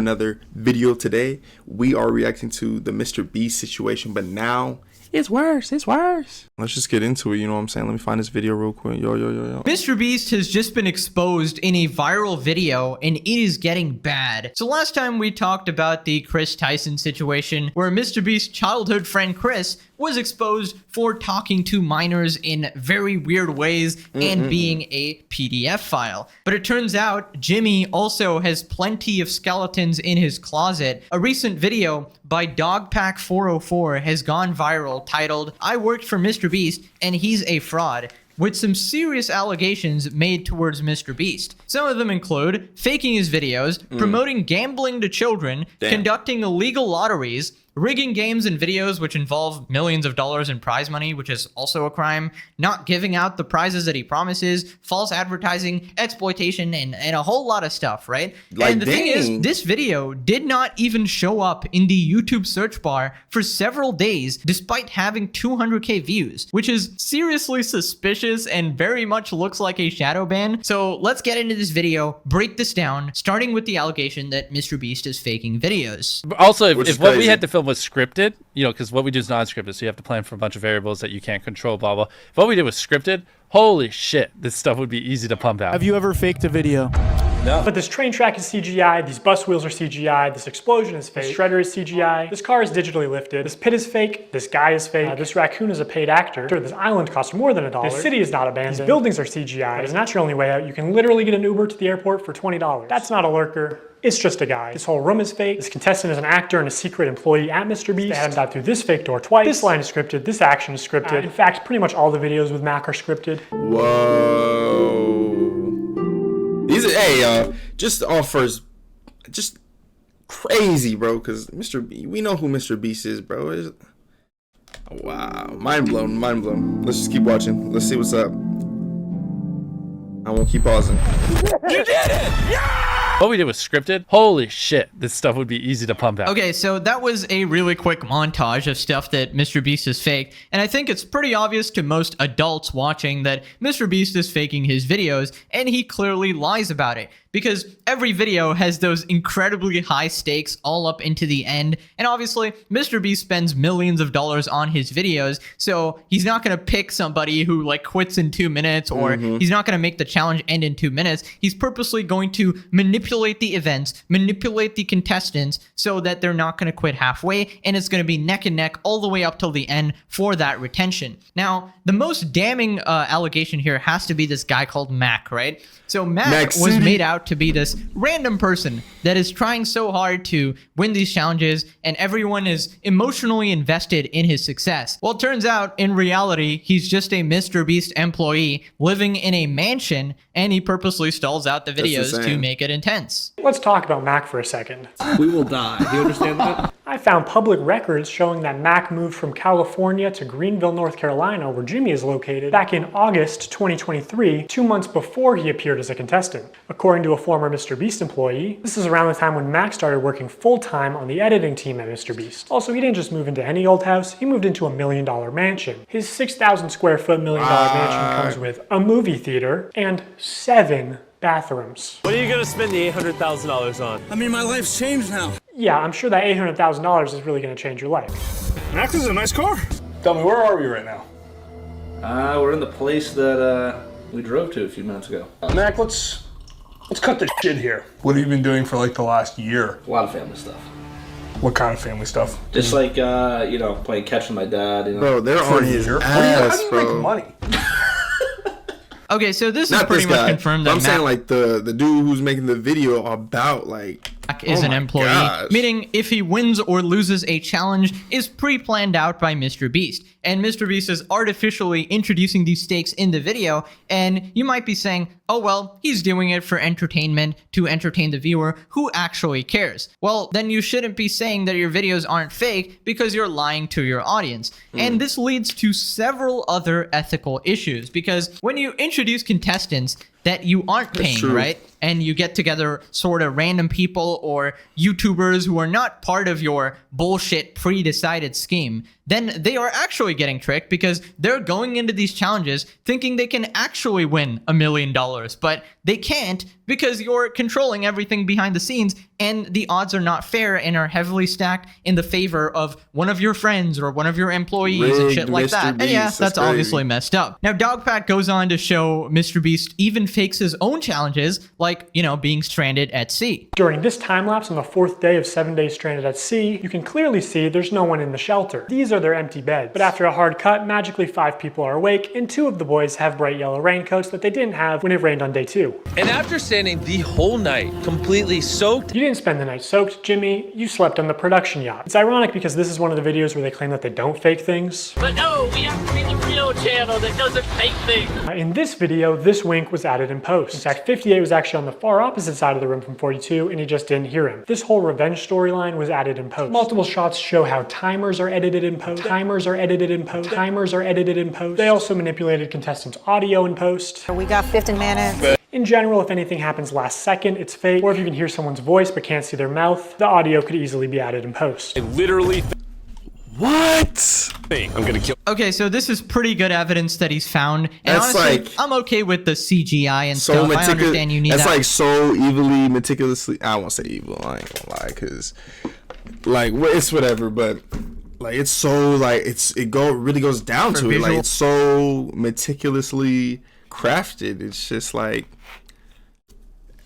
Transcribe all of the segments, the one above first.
another video today. We are reacting to the Mr. Beast situation, but now it's worse. It's worse. Let's just get into it. You know what I'm saying? Let me find this video real quick. Yo. Mr. Beast has just been exposed in a viral video, and it is getting bad. So last time we talked about the Chris Tyson situation, where Mr. Beast's childhood friend Chris was exposed for talking to minors in very weird ways and being a PDF file. But it turns out Jimmy also has plenty of skeletons in his closet. A recent video by Dogpack404 has gone viral titled, "I worked for Mr. Beast and he's a fraud," with some serious allegations made towards Mr. Beast. Some of them include faking his videos, promoting gambling to children, conducting illegal lotteries, rigging games and videos which involve millions of dollars in prize money, which is also a crime, not giving out the prizes that he promises, false advertising, exploitation, and a whole lot of stuff, right? And the thing is, this video did not even show up in the YouTube search bar for several days, despite having 200K views, which is seriously suspicious and very much looks like a shadow ban. So let's get into this video, break this down, starting with the allegation that Mr. Beast is faking videos. Also, if what we had to film was scripted, you know, because what we do is non-scripted, so you have to plan for a bunch of variables that you can't control, blah, blah. If what we did was scripted, holy shit, this stuff would be easy to pump out. Have you ever faked a video? No. But this train track is CGI, these bus wheels are CGI, this explosion is fake, this shredder is CGI, this car is digitally lifted, this pit is fake, this guy is fake, this raccoon is a paid actor, this island costs more than $1, this city is not abandoned, these buildings are CGI, but it's not your only way out. You can literally get an Uber to the airport for $20. That's not a lurker. It's just a guy. This whole room is fake. This contestant is an actor and a secret employee at Mr. Beast. They had him dive through this fake door twice. This line is scripted. This action is scripted. In fact, pretty much all the videos with Mac are scripted. Whoa. These are, hey, y'all, just offers, just crazy, bro, because we know who Mr. Beast is, bro. Wow. Mind blown. Let's just keep watching. Let's see what's up. I won't keep pausing. You did it! Yeah! What we did was scripted. Holy shit, this stuff would be easy to pump out. Okay, so that was a really quick montage of stuff that Mr. Beast has faked, and I think it's pretty obvious to most adults watching that Mr. Beast is faking his videos, and he clearly lies about it. Because every video has those incredibly high stakes all up into the end. And obviously, Mr. Beast spends millions of dollars on his videos, so he's not going to pick somebody who like quits in 2 minutes, or he's not going to make the challenge end in 2 minutes. He's purposely going to manipulate the events, manipulate the contestants, so that they're not going to quit halfway, and it's going to be neck and neck all the way up till the end for that retention. Now, the most damning allegation here has to be this guy called Mac, right? So Mac was made out to be this random person that is trying so hard to win these challenges, and everyone is emotionally invested in his success. Well, it turns out in reality, he's just a Mr. Beast employee living in a mansion, and he purposely stalls out the videos to make it intense. Let's talk about Mac for a second. We will die. Do you understand that? I found public records showing that Mac moved from California to Greenville, North Carolina, where Jimmy is located, back in August 2023, 2 months before he appeared as a contestant. According to a former Mr. Beast employee, this is around the time when Mac started working full-time on the editing team at Mr. Beast. Also, he didn't just move into any old house, he moved into a $1 million mansion. His 6,000 square foot $1 million mansion comes with a movie theater and 7 bathrooms. What are you gonna spend the $800,000 on? I mean, my life's changed now. Yeah, I'm sure that $800,000 is really gonna change your life. Max is a nice car. Tell me, where are we right now? We're in the place that we drove to a few minutes ago. Mac, let's cut the shit here. What have you been doing for like the last year? A lot of family stuff. What kind of family stuff? Just like, you know, playing catch with my dad. You know. Bro, they're on his ass, How do you make money? Okay, so this is pretty much confirmed that I'm saying like the dude who's making the video about like Mac is an employee, meaning if he wins or loses a challenge is pre-planned out by Mr. Beast. And Mr. Beast is artificially introducing these stakes in the video, and you might be saying, oh well, he's doing it for entertainment, to entertain the viewer, who actually cares? Well, then you shouldn't be saying that your videos aren't fake because you're lying to your audience. And this leads to several other ethical issues, because when you introduce contestants that you aren't paying, right? And you get together sort of random people or YouTubers who are not part of your bullshit pre-decided scheme, then they are actually getting tricked because they're going into these challenges thinking they can actually win $1 million, but they can't because you're controlling everything behind the scenes, and the odds are not fair and are heavily stacked in the favor of one of your friends or one of your employees and shit like Mr. that. And Beast, yeah, that's that's crazy. obviously messed up. Now, Dogpack goes on to show Mr. Beast even fakes his own challenges, like, you know, being stranded at sea. During this time lapse on the 4th day of 7 days stranded at sea, you can clearly see there's no one in the shelter. These are their empty beds. But after a hard cut, magically 5 people are awake, and 2 of the boys have bright yellow raincoats that they didn't have when it rained on day 2. And after standing the whole night, completely soaked. You didn't spend the night soaked, Jimmy. You slept on the production yacht. It's ironic because this is one of the videos where they claim that they don't fake things. But no, we have to be the real channel that doesn't fake things. In this video, this wink was added in post. In fact, 58 was actually on the far opposite side of the room from 42, and he just didn't hear him. This whole revenge storyline was added in post. Multiple shots show how timers are edited in post. Timers are edited in post. Timers are edited in post. They also manipulated contestants' audio in post. We got 15 minutes. In general, if anything happens last second, it's fake. Or if you can hear someone's voice but can't see their mouth, the audio could easily be added in post. Literally. What? I'm gonna kill. Okay, so this is pretty good evidence that he's found. And That's honestly, like- I'm okay with the CGI and So stuff. I meticulous. understand you need That's that. like so evilly, meticulously. I won't say evil. I ain't gonna lie, cause like it's whatever. But like it's so like really goes down For to it. Like visual- it's so meticulously crafted. It's just like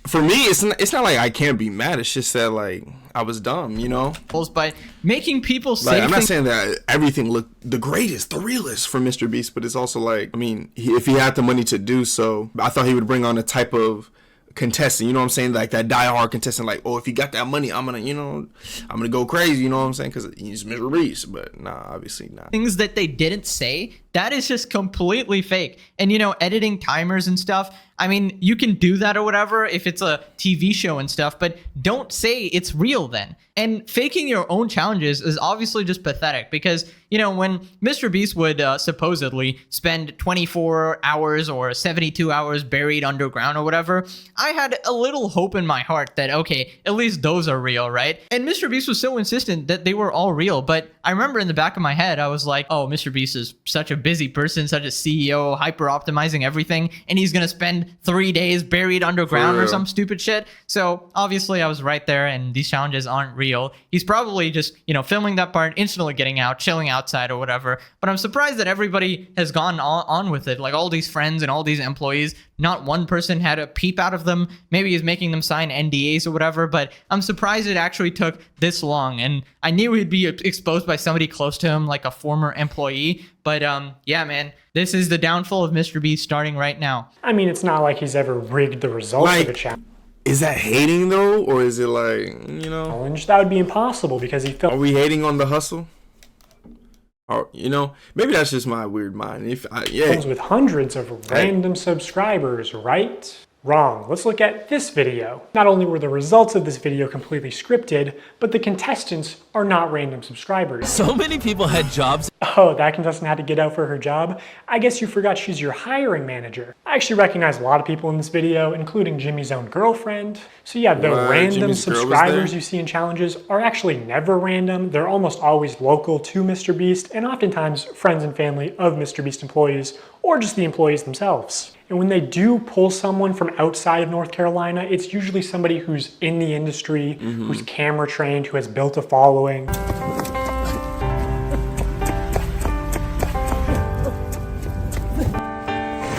for me, it's not like I can't be mad. It's just that like I was dumb, you know. By making people say Like I'm not things. saying that everything looked the greatest, the realest for Mr. Beast, but it's also like, I mean, if he had the money to do so, I thought he would bring on a type of contestant, you know what I'm saying? Like that diehard contestant, like, oh, if he got that money, I'm gonna go crazy, you know what I'm saying? Because he's Mr. Beast, but nah, obviously not. Things that they didn't say, that is just completely fake. And, you know, editing timers and stuff, I mean, you can do that or whatever if it's a TV show and stuff, but don't say it's real then. And faking your own challenges is obviously just pathetic because, you know, when Mr. Beast would supposedly spend 24 hours or 72 hours buried underground or whatever, I had a little hope in my heart that, okay, at least those are real, right? And Mr. Beast was so insistent that they were all real, but I remember in the back of my head, I was like, oh, Mr. Beast is such a busy person, such a CEO, hyper optimizing everything, and he's gonna spend 3 days buried underground or some stupid shit. So obviously I was right there, and these challenges aren't real. He's probably just, you know, filming that part, instantly getting out, chilling outside or whatever. But I'm surprised that everybody has gone on with it. Like all these friends and all these employees, not one person had a peep out of them. Maybe he's making them sign NDAs or whatever, but I'm surprised it actually took this long. And I knew he'd be exposed by somebody close to him, like a former employee. But yeah, man, this is the downfall of Mr. Beast starting right now. I mean, it's not like he's ever rigged the results of a challenge. Is that hating though, or is it like, you know? That would be impossible because he Are filmed we hating on the hustle? Or, you know, maybe that's just my weird mind. with hundreds of random subscribers, right? Wrong. Let's look at this video. Not only were the results of this video completely scripted, but the contestants are not random subscribers. So many people had jobs. Oh, that contestant had to get out for her job? I guess you forgot she's your hiring manager. I actually recognize a lot of people in this video, including Jimmy's own girlfriend. So yeah, the random Jimmy's girl was subscribers there? you see in challenges are actually never random. They're almost always local to Mr. Beast and oftentimes friends and family of Mr. Beast employees or just the employees themselves. And when they do pull someone from outside of North Carolina, it's usually somebody who's in the industry, who's camera trained, who has built a following.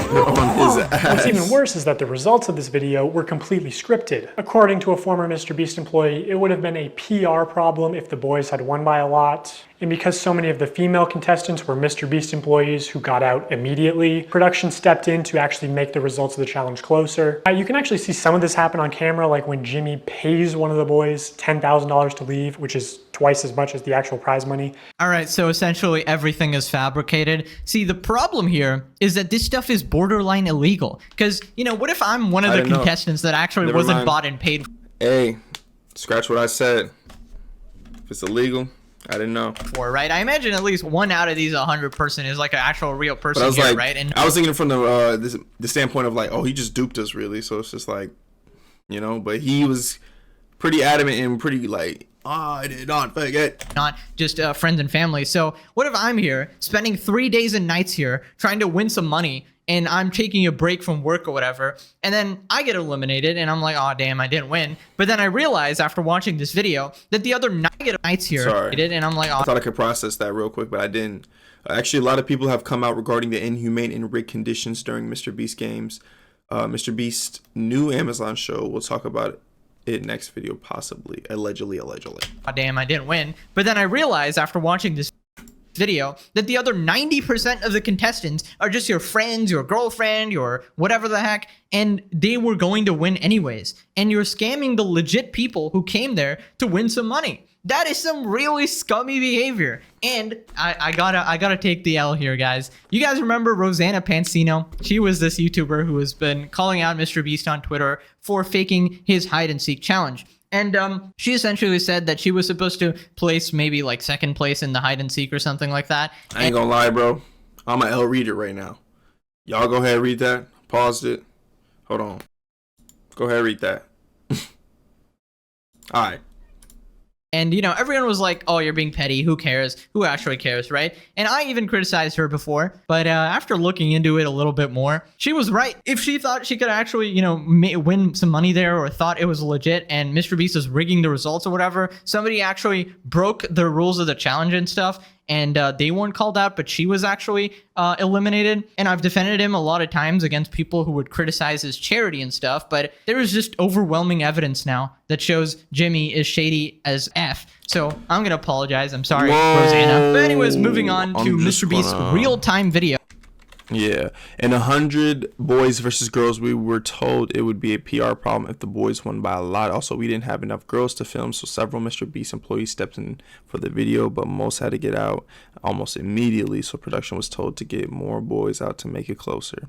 What's even worse is that the results of this video were completely scripted. According to a former Mr. Beast employee, it would have been a PR problem if the boys had won by a lot. And because so many of the female contestants were Mr. Beast employees who got out immediately, production stepped in to actually make the results of the challenge closer. You can actually see some of this happen on camera, like when Jimmy pays one of the boys $10,000 to leave, which is twice as much as the actual prize money. All right, so essentially everything is fabricated. See, the problem here is that this stuff is borderline illegal. Because, you know, what if I'm one of the contestants that actually wasn't bought and paid Hey, scratch what I said. If it's illegal, I didn't know. for, right? I imagine at least one out of these 100 person is like an actual real person But I was here, like, right? And I was thinking from the standpoint of like, oh, he just duped us really. So it's just like, you know, but he was pretty adamant and pretty like, I did not forget. not just friends and family. So what if I'm here spending 3 days and nights here trying to win some money and I'm taking a break from work or whatever, and then I get eliminated, and I'm like, oh damn, I didn't win. But then I realize after watching this video that the other negative nights here, and I'm like, oh. I thought I could process that real quick, but I didn't. Actually, a lot of people have come out regarding the inhumane and rigged conditions during Mr. Beast games. Mr. Beast's new Amazon show. We'll talk about it next video, possibly. Allegedly. Oh, damn, I didn't win. But then I realized after watching this video that the other 90% of the contestants are just your friends, your girlfriend, your whatever the heck, and they were going to win anyways. And you're scamming the legit people who came there to win some money. That is some really scummy behavior. And I gotta take the L here, guys. You guys remember Rosanna Pansino? She was this YouTuber who has been calling out Mr. Beast on Twitter for faking his hide and seek challenge. And she essentially said that she was supposed to place maybe like second place in the hide and seek or something like that. I ain't gonna lie, bro. I'm a L read it right now. Y'all go ahead and read that. Paused it. Hold on. Go ahead and read that. All right. And, you know, everyone was like, oh, you're being petty. Who cares? Who actually cares, right? And I even criticized her before. But after looking into it a little bit more, she was right. If she thought she could actually, you know, win some money there or thought it was legit and Mr. Beast was rigging the results or whatever, somebody actually broke the rules of the challenge and stuff. And they weren't called out, but she was actually eliminated. And I've defended him a lot of times against people who would criticize his charity and stuff. But there is just overwhelming evidence now that shows Jimmy is shady as F. So I'm going to apologize. I'm sorry, Rosanna. But anyways, moving on to Mr. Beast's real-time video. Yeah, in 100 boys versus girls, we were told it would be a PR problem if the boys won by a lot. Also, we didn't have enough girls to film, so several Mr. Beast employees stepped in for the video, but most had to get out almost immediately, so production was told to get more boys out to make it closer.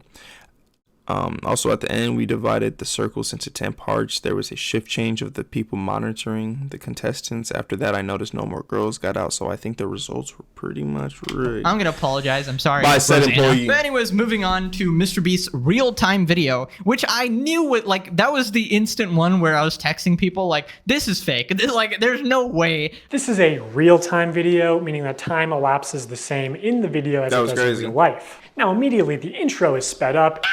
Also, at the end, we divided the circles into 10 parts. There was a shift change of the people monitoring the contestants. After that, I noticed no more girls got out, so I think the results were pretty much rigged. I'm going to apologize. I'm sorry. By said employee. But anyways, moving on to Mr. Beast's real-time video, which I knew would, like, that was the instant one where I was texting people, like, this is fake. Like, there's no way. This is a real-time video, meaning that time elapses the same in the video as it does in real life. Now, immediately, the intro is sped up,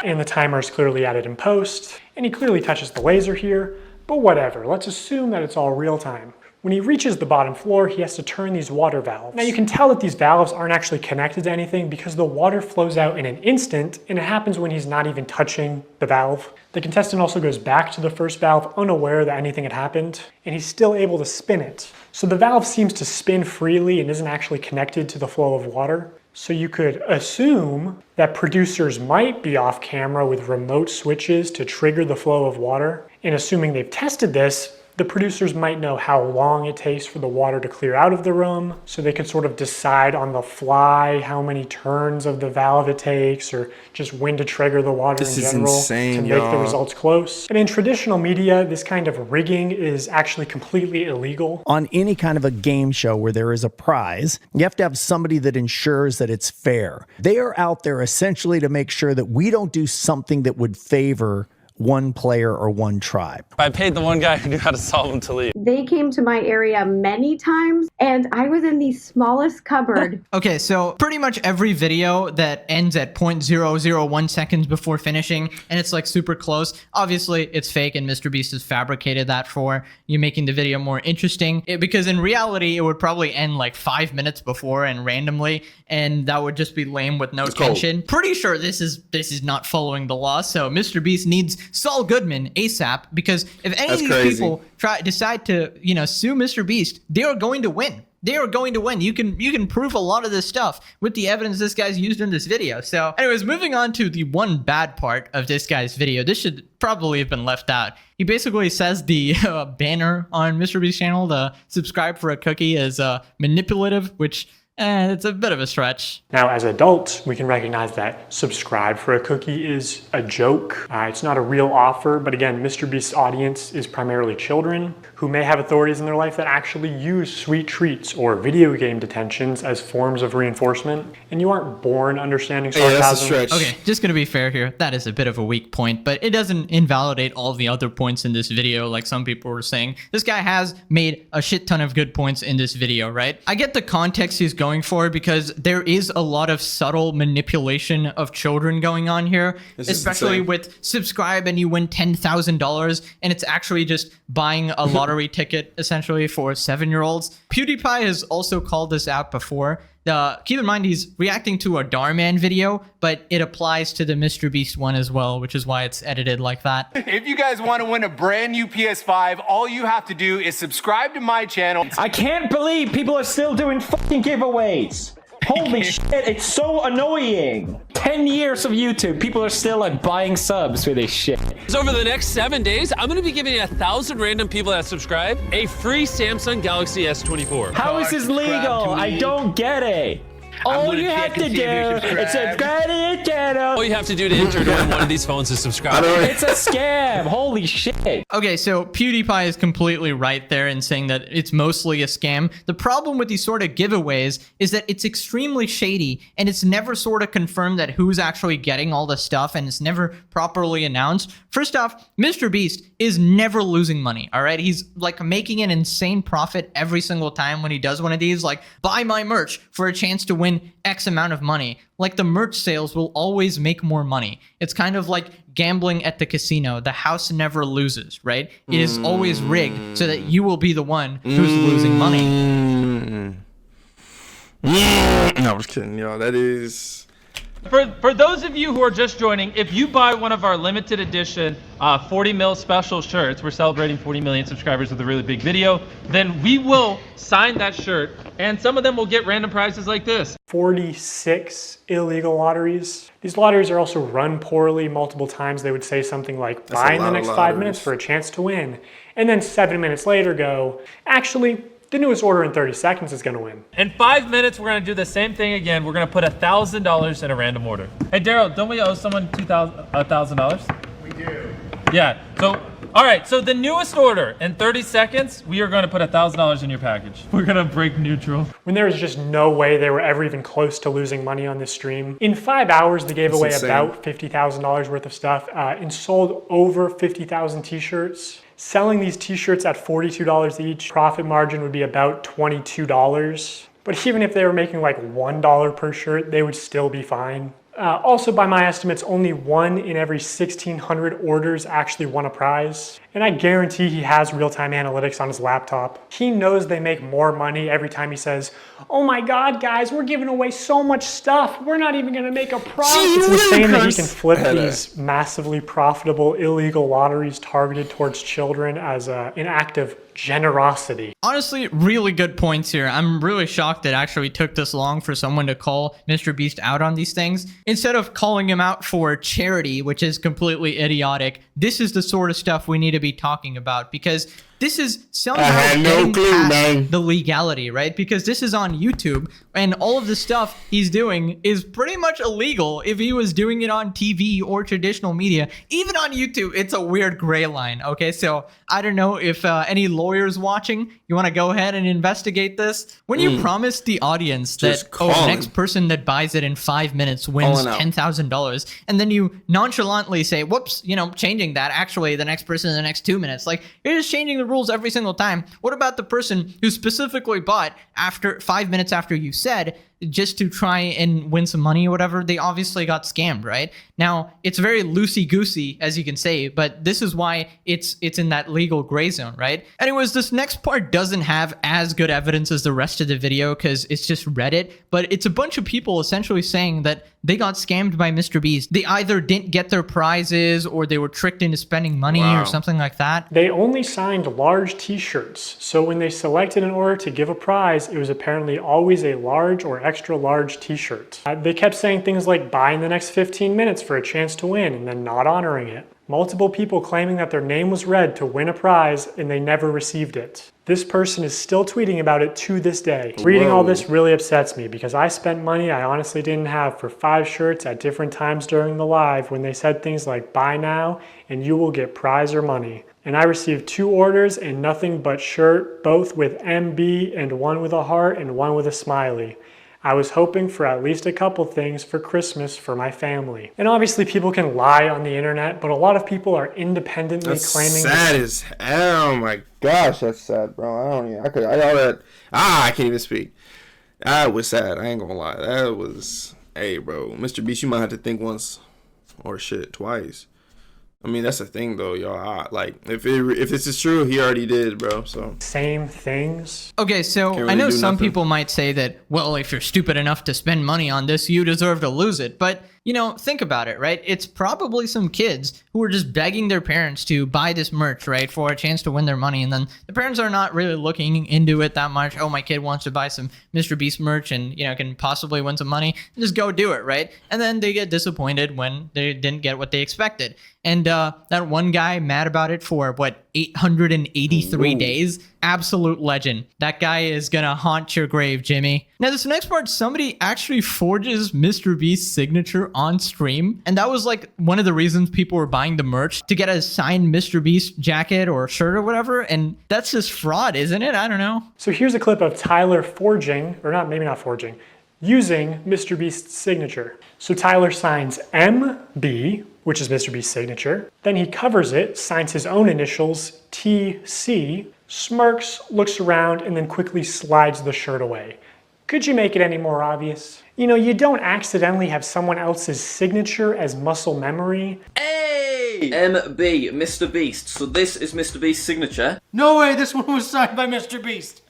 and the timer is clearly added in post, and he clearly touches the laser here, but whatever, let's assume that it's all real time. When he reaches the bottom floor, he has to turn these water valves. Now you can tell that these valves aren't actually connected to anything because the water flows out in an instant, and it happens when he's not even touching the valve. The contestant also goes back to the first valve unaware that anything had happened, and he's still able to spin it. So the valve seems to spin freely and isn't actually connected to the flow of water. So you could assume that producers might be off camera with remote switches to trigger the flow of water. And assuming they've tested this, the producers might know how long it takes for the water to clear out of the room, so they could sort of decide on the fly how many turns of the valve it takes, or just when to trigger the water in general to make the results close. And in traditional media, this kind of rigging is actually completely illegal. On any kind of a game show where there is a prize, you have to have somebody that ensures that it's fair. They are out there essentially to make sure that we don't do something that would favor one player or one tribe. I paid the one guy who knew how to solve them to leave. They came to my area many times, and I was in the smallest cupboard. Okay, so pretty much every video that ends at 0.001 seconds before finishing, and it's like super close, obviously it's fake, and Mr. Beast has fabricated that for you, making the video more interesting. Because in reality, it would probably end like 5 minutes before and randomly, and that would just be lame with no tension. Pretty sure this is not following the law, so Mr. Beast needs Saul Goodman ASAP, because if any of these people decide to, you know, sue Mr. Beast, they are going to win. They are going to win. You can prove a lot of this stuff with the evidence this guy's used in this video. So anyways, moving on to the one bad part of this guy's video. This should probably have been left out. He basically says the banner on Mr. Beast's channel, the subscribe for a cookie, is manipulative, which it's a bit of a stretch. Now, as adults, we can recognize that subscribe for a cookie is a joke. It's not a real offer, but again, Mr. Beast's audience is primarily children who may have authorities in their life that actually use sweet treats or video game detentions as forms of reinforcement, and you aren't born understanding sarcasm. That's a stretch. Okay, just gonna be fair here. That is a bit of a weak point, but it doesn't invalidate all the other points in this video like some people were saying. This guy has made a shit ton of good points in this video, right? I get the context he's going going for, because there is a lot of subtle manipulation of children going on here, especially with subscribe and you win $10,000, and it's actually just buying a lottery ticket essentially for 7-year-olds. PewDiePie has also called this out before. Keep in mind, he's reacting to a Darman video, but it applies to the MrBeast one as well, which is why it's edited like that. If you guys want to win a brand new PS5, all you have to do is subscribe to my channel. I can't believe people are still doing fucking giveaways. Holy shit, it's so annoying. 10 years of YouTube, people are still like buying subs for this shit. So over the next 7 days, I'm gonna be giving 1,000 random people that subscribe a free Samsung Galaxy S24. How is this legal? I don't get it. All you have to do is subscribe to the channel. All you have to do to enter to win one of these phones is subscribe. It's a scam. Holy shit. Okay, so PewDiePie is completely right there in saying that it's mostly a scam. The problem with these sort of giveaways is that it's extremely shady, and it's never sort of confirmed that who's actually getting all the stuff, and it's never properly announced. First off, MrBeast is never losing money, all right? He's like making an insane profit every single time when he does one of these, like buy my merch for a chance to win X amount of money. Like the merch sales will always make more money. It's kind of like gambling at the casino. The house never loses, right? It is always rigged so that you will be the one who's losing money. No, I'm just kidding, y'all. That is... For those of you who are just joining, if you buy one of our limited edition 40 mil special shirts, we're celebrating 40 million subscribers with a really big video, then we will sign that shirt, and some of them will get random prizes like this. 46 illegal lotteries. These lotteries are also run poorly. Multiple times they would say something like, buy in the next 5 minutes for a chance to win. And then 7 minutes later go, actually, the newest order in 30 seconds is going to win. In 5 minutes, we're going to do the same thing again. We're going to put $1,000 in a random order. Hey, Daryl, don't we owe someone $1,000? We do. Yeah. So, all right. So the newest order in 30 seconds, we are going to put $1,000 in your package. We're going to break neutral. When there was just no way they were ever even close to losing money on this stream. In 5 hours, they gave away about $50,000 worth of stuff and sold over 50,000 t-shirts. Selling these t-shirts at $42 each, profit margin would be about $22. But even if they were making like $1 per shirt, they would still be fine. Also, by my estimates, only 1 in every 1,600 orders actually won a prize. And I guarantee he has real-time analytics on his laptop. He knows they make more money every time he says, oh my God, guys, we're giving away so much stuff. We're not even gonna make a prize. It's insane that he can flip these massively profitable illegal lotteries targeted towards children as an act of generosity. Honestly, really good points here. I'm really shocked it actually took this long for someone to call MrBeast out on these things. Instead of calling him out for charity, which is completely idiotic, this is the sort of stuff we need to be talking about, because this is somehow getting past the legality, right? Because this is on YouTube, and all of the stuff he's doing is pretty much illegal if he was doing it on TV or traditional media. Even on YouTube, it's a weird gray line, okay? So I don't know if any lawyers watching, you want to go ahead and investigate this? When you promise the audience that, oh, the next person that buys it in 5 minutes wins $10,000, and then you nonchalantly say, whoops, you know, changing that, actually the next person in the next 2 minutes, like, you're just changing the rules every single time. What about the person who specifically bought after 5 minutes after you said, just to try and win some money or whatever? They obviously got scammed, right? Now, it's very loosey-goosey, as you can say, but this is why it's in that legal gray zone, right? Anyways, this next part doesn't have as good evidence as the rest of the video because it's just Reddit, but it's a bunch of people essentially saying that they got scammed by MrBeast. They either didn't get their prizes or they were tricked into spending money or something like that. They only signed large t-shirts, so when they selected an order to give a prize, it was apparently always a large or extra large t-shirt. They kept saying things like, buy in the next 15 minutes for a chance to win, and then not honoring it. Multiple people claiming that their name was read to win a prize and they never received it. This person is still tweeting about it to this day. Reading all this really upsets me because I spent money I honestly didn't have for 5 shirts at different times during the live when they said things like, buy now and you will get prize or money. And I received 2 orders and nothing but shirt, both with MB and one with a heart and one with a smiley. I was hoping for at least a couple things for Christmas for my family. And obviously people can lie on the internet, but a lot of people are independently claiming. Sad as hell. Oh my gosh, that's sad, bro. I can't even speak. That was sad. I ain't gonna lie. That was, hey, bro, Mr. Beast, you might have to think once or shit twice. I mean, that's the thing, though, y'all. Like, if this is true, he already did, bro. So same things. Okay, so Can't really I know do some nothing. people might say that, well, if you're stupid enough to spend money on this, you deserve to lose it. But, you know, think about it, right? It's probably some kids who are just begging their parents to buy this merch, right, for a chance to win their money. And then the parents are not really looking into it that much. Oh, my kid wants to buy some Mr. Beast merch and, you know, can possibly win some money. Just go do it, right? And then they get disappointed when they didn't get what they expected. And that one guy mad about it for, what, 883 days? Absolute legend. That guy is gonna haunt your grave, Jimmy. Now, this next part, somebody actually forges Mr. Beast's signature on stream. And that was like one of the reasons people were buying the merch, to get a signed Mr. Beast jacket or shirt or whatever. And that's just fraud, isn't it? I don't know. So here's a clip of Tyler forging, or not, maybe not forging, using Mr. Beast's signature. So Tyler signs MB, which is Mr. Beast's signature. Then he covers it, signs his own initials, TC, smirks, looks around, and then quickly slides the shirt away. Could you make it any more obvious? You know, you don't accidentally have someone else's signature as muscle memory. Hey! MB, Mr. Beast. So this is Mr. Beast's signature. No way, this one was signed by Mr. Beast.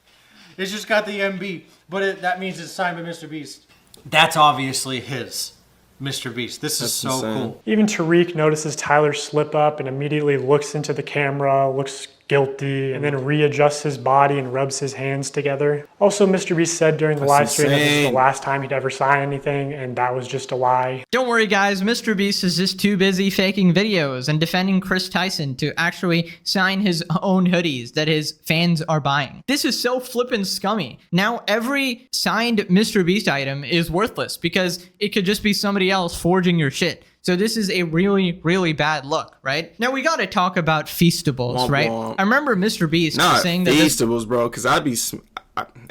It's just got the MB, but that means it's signed by Mr. Beast. That's obviously his. Mr. Beast. This is so cool. Even Tariq notices Tyler slip up and immediately looks into the camera, looks guilty, and then readjusts his body and rubs his hands together. Also, Mr. Beast said during the live stream that this is the last time he'd ever sign anything, and that was just a lie. Don't worry, guys. Mr. Beast is just too busy faking videos and defending Chris Tyson to actually sign his own hoodies that his fans are buying. This is so flippin' scummy. Now, every signed Mr. Beast item is worthless because it could just be somebody else forging your shit. So this is a really, really bad look, right? Now we gotta talk about Feastables, right? I remember Mr. Beast saying that Feastables, bro, because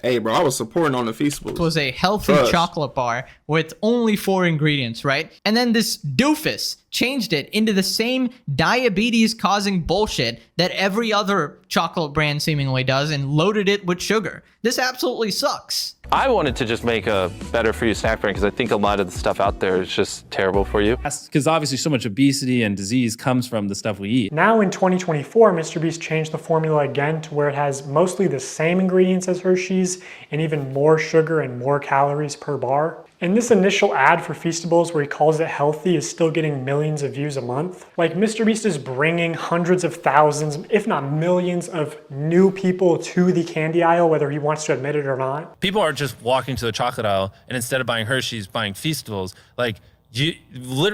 hey, bro, I was supporting on the Feastables. Was a healthy chocolate bar with only 4 ingredients, right? And then this doofus changed it into the same diabetes-causing bullshit that every other chocolate brand seemingly does and loaded it with sugar. This absolutely sucks. I wanted to just make a better for you snack brand because I think a lot of the stuff out there is just terrible for you. Because obviously so much obesity and disease comes from the stuff we eat. Now in 2024, Mr. Beast changed the formula again to where it has mostly the same ingredients as Hershey's and even more sugar and more calories per bar. And this initial ad for Feastables where he calls it healthy is still getting millions of views a month. Like, Mr. Beast is bringing hundreds of thousands, if not millions, of new people to the candy aisle, whether he wants to admit it or not. People are just walking to the chocolate aisle and instead of buying Hershey's, buying Feastables. Like,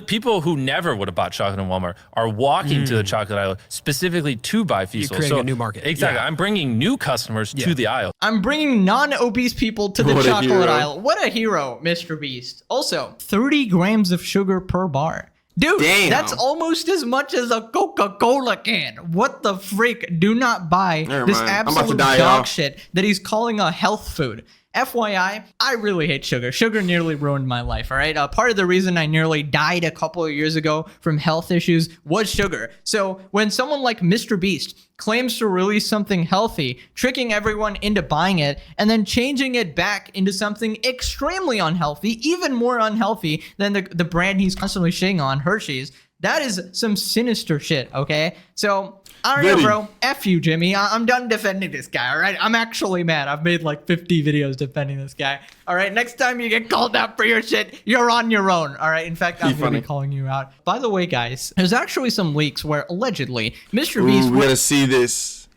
people who never would have bought chocolate in Walmart are walking to the chocolate aisle specifically to buy Feastables. You're creating a new market. Exactly. Yeah. I'm bringing new customers to the aisle. I'm bringing non-obese people to the chocolate aisle. What a hero, Mr. Beast. Also, 30 grams of sugar per bar. Dude, that's almost as much as a Coca-Cola can. What the freak? Do not buy this absolute dog shit that he's calling a health food. FYI, I really hate sugar. Sugar nearly ruined my life, all right? Part of the reason I nearly died a couple of years ago from health issues was sugar. So when someone like Mr. Beast claims to release something healthy, tricking everyone into buying it, and then changing it back into something extremely unhealthy, even more unhealthy than the brand he's constantly shitting on, Hershey's, that is some sinister shit, okay? So, I don't know, bro. F you, Jimmy. I'm done defending this guy, all right? I'm actually mad. I've made like 50 videos defending this guy. All right, next time you get called out for your shit, you're on your own, all right? In fact, I'm going to be calling you out. By the way, guys, there's actually some leaks where allegedly Mr. Beast... we gotta see this.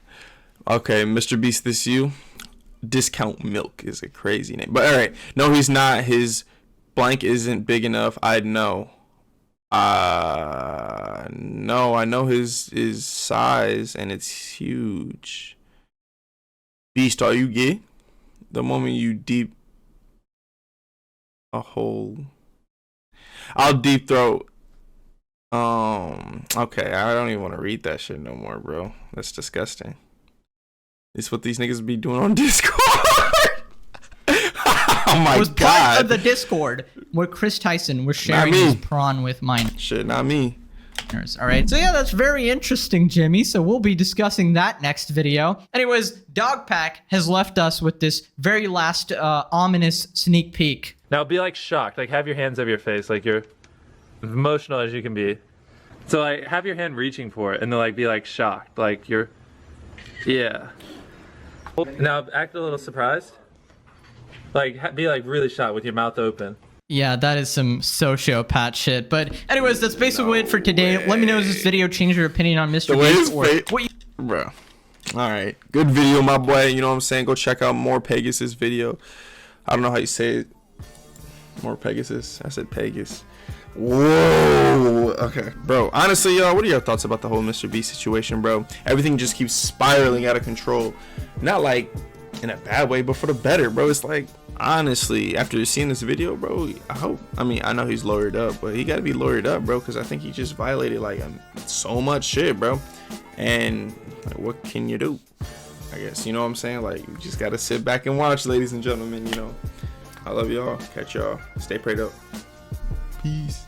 Okay, Mr. Beast, this you? Discount Milk is a crazy name. But all right, no, he's not. His blank isn't big enough. I know. No, I know his size and it's huge. Beast, are you gay? The moment you deep a hole, I'll deep throat. Okay, I don't even want to read that shit no more, bro. That's disgusting. It's what these niggas be doing on Discord. Oh my god. It was part of the Discord where Chris Tyson was sharing his prawn with mine. Shit, not me. All right, so yeah, that's very interesting, Jimmy. So we'll be discussing that next video. Anyways, Dogpack has left us with this very last ominous sneak peek. Now be like shocked, like have your hands over your face, like you're emotional as you can be. So like have your hand reaching for it and then like be like shocked, like you're, yeah. Now act a little surprised. Like be like really shocked with your mouth open. Yeah, that is some sociopath shit. But anyways, that's basically it for today. Let me know, does this video change your opinion on Mr. Beast? Bro. All right. Good video, my boy. You know what I'm saying? Go check out more Pegasus video. I don't know how you say it. More Pegasus. I said Pegasus. Whoa. Okay. Bro, honestly, y'all, what are your thoughts about the whole Mr. Beast situation, bro? Everything just keeps spiraling out of control. Not like in a bad way, but for the better, bro. It's like, honestly, after seeing this video, bro, I know he's lawyered up, but he got to be lawyered up, bro, because I think he just violated like so much shit, bro. And like, what can you do? I guess, you know what I'm saying? Like, you just got to sit back and watch, ladies and gentlemen. You know, I love y'all. Catch y'all. Stay prayed up. Peace.